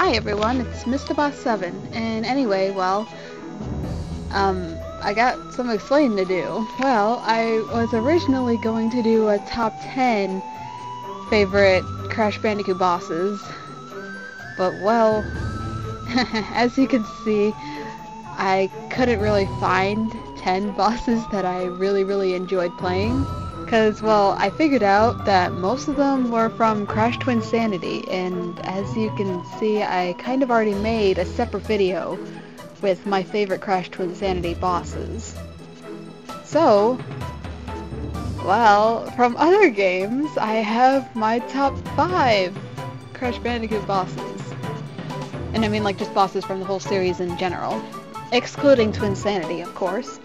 Hi everyone, it's Mr. Boss 7, and anyway, well, I got some explaining to do. Well, I was originally going to do a top 10 favorite Crash Bandicoot bosses, but well, as you can see, I couldn't really find 10 bosses that I really enjoyed playing. Because, well, I figured out that most of them were from Crash Twinsanity, and as you can see, I kind of already made a separate video with my favorite Crash Twinsanity bosses. So, well, from other games, I have my top 5 Crash Bandicoot bosses. And I mean, like, just bosses from the whole series in general. Excluding Twinsanity, of course.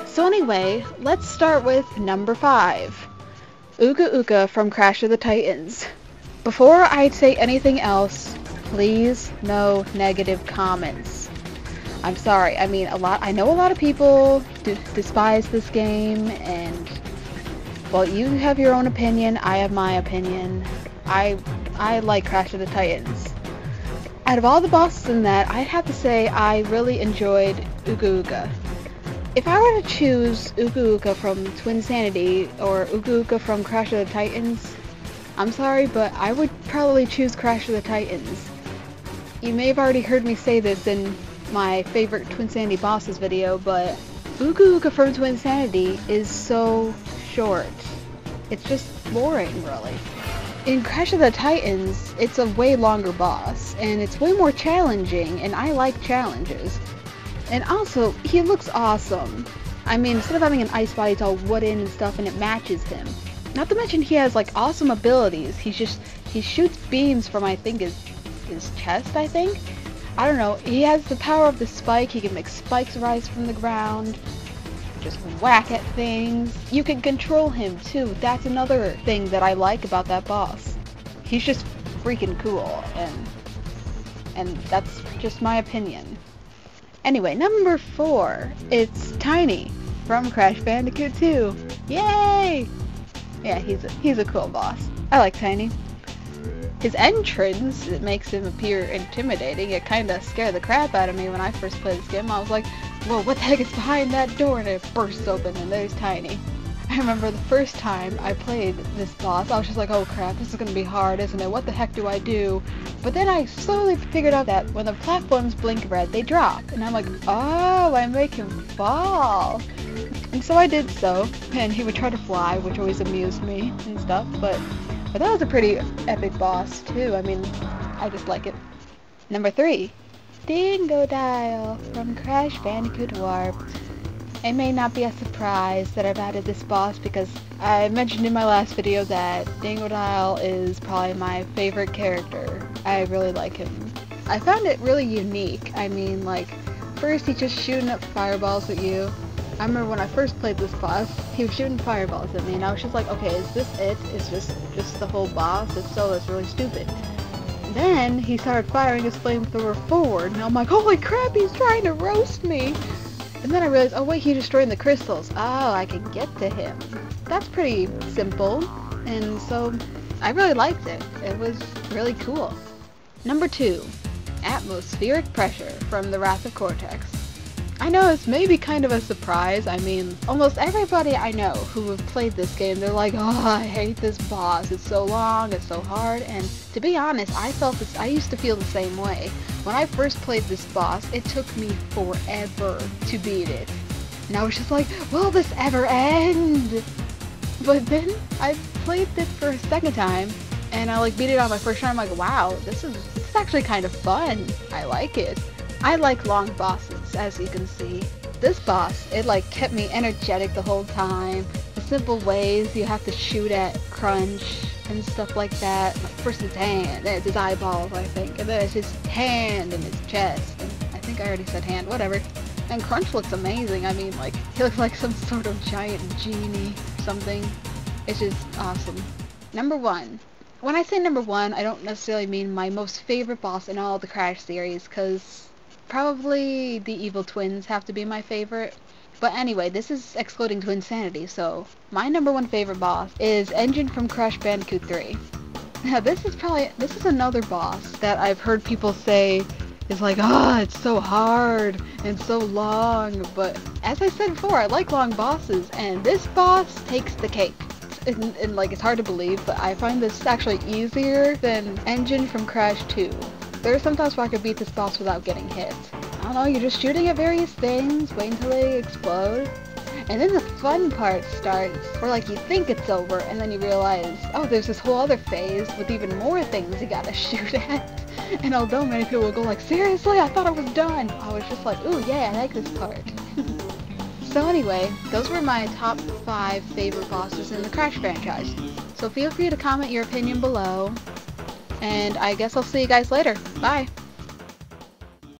So anyway, let's start with number 5. Uka Uka from Crash of the Titans. Before I say anything else, please no negative comments. I'm sorry, I mean, I know a lot of people despise this game, and well, you have your own opinion, I have my opinion. I like Crash of the Titans. Out of all the bosses in that, I'd have to say I really enjoyed Uka Uka. If I were to choose Uka Uka from Twinsanity or Uka Uka from Crash of the Titans, I'm sorry, but I would probably choose Crash of the Titans. You may have already heard me say this in my favorite Twinsanity bosses video, but Uka Uka from Twinsanity is so short. It's just boring, really. In Crash of the Titans, it's a way longer boss, and it's way more challenging, and I like challenges. And also, he looks awesome. I mean, instead of having an ice body, it's all wooden and stuff, and it matches him. Not to mention he has, like, awesome abilities. He shoots beams from, I think, his chest, I think? I don't know. He has the power of the spike. He can make spikes rise from the ground. Just whack at things. You can control him, too. That's another thing that I like about that boss. He's just freaking cool, and that's just my opinion. Anyway, number 4, it's Tiny from Crash Bandicoot 2. Yay! Yeah, he's a cool boss. I like Tiny. His entrance, it makes him appear intimidating. It kinda scared the crap out of me when I first played this game. I was like, whoa, what the heck is behind that door? And it bursts open and there's Tiny. I remember the first time I played this boss, I was just like, oh crap, this is gonna be hard, isn't it? What the heck do I do? But then I slowly figured out that when the platforms blink red, they drop. And I'm like, oh, I make him fall. And so I did so, and he would try to fly, which always amused me and stuff, but that was a pretty epic boss too. I mean, I just like it. Number 3, Dingodile from Crash Bandicoot Warped. It may not be a surprise that I've added this boss because I mentioned in my last video that Dingodile is probably my favorite character. I really like him. I found it really unique. I mean, like, first he's just shooting up fireballs at you. I remember when I first played this boss, he was shooting fireballs at me and I was just like, okay, is this it? Is just the whole boss? If so, that's really stupid. Then he started firing his flamethrower forward and I'm like, holy crap, he's trying to roast me! And then I realized, oh wait, he's destroying the crystals. Oh, I can get to him. That's pretty simple. And so, I really liked it. It was really cool. Number 2, Atmospheric Pressure from the Wrath of Cortex. I know it's maybe kind of a surprise. I mean, almost everybody I know who have played this game, they're like, oh, I hate this boss. It's so long, it's so hard. And to be honest, I used to feel the same way. When I first played this boss, it took me forever to beat it. And I was just like, will this ever end? But then I played this for a second time, and I like beat it on my first try. I'm like, wow, this is actually kind of fun. I like it. I like long bosses, as you can see. This boss, it like kept me energetic the whole time. The simple ways you have to shoot at Crunch and stuff like that. First his hand, then it's his eyeballs, I think, and then it's his hand and his chest, and I think I already said hand, whatever. And Crunch looks amazing. I mean, like, he looks like some sort of giant genie or something. It's just awesome. Number 1. When I say number 1, I don't necessarily mean my most favorite boss in all the Crash series, because probably the evil twins have to be my favorite. But anyway, this is excluding Twinsanity, so my number 1 favorite boss is Engine from Crash Bandicoot 3. Now this is another boss that I've heard people say is like, oh, it's so hard and so long, but as I said before, I like long bosses, and this boss takes the cake. And like, it's hard to believe, but I find this actually easier than Engine from Crash 2. There are some times where I could beat this boss without getting hit. I don't know, you're just shooting at various things, waiting until they explode. And then the fun part starts, where like you think it's over, and then you realize, oh, there's this whole other phase with even more things you gotta shoot at. And although many people will go like, seriously, I thought I was done, I was just like, ooh, yeah, I like this part. So anyway, those were my top 5 favorite bosses in the Crash franchise. So feel free to comment your opinion below, and I guess I'll see you guys later. Bye!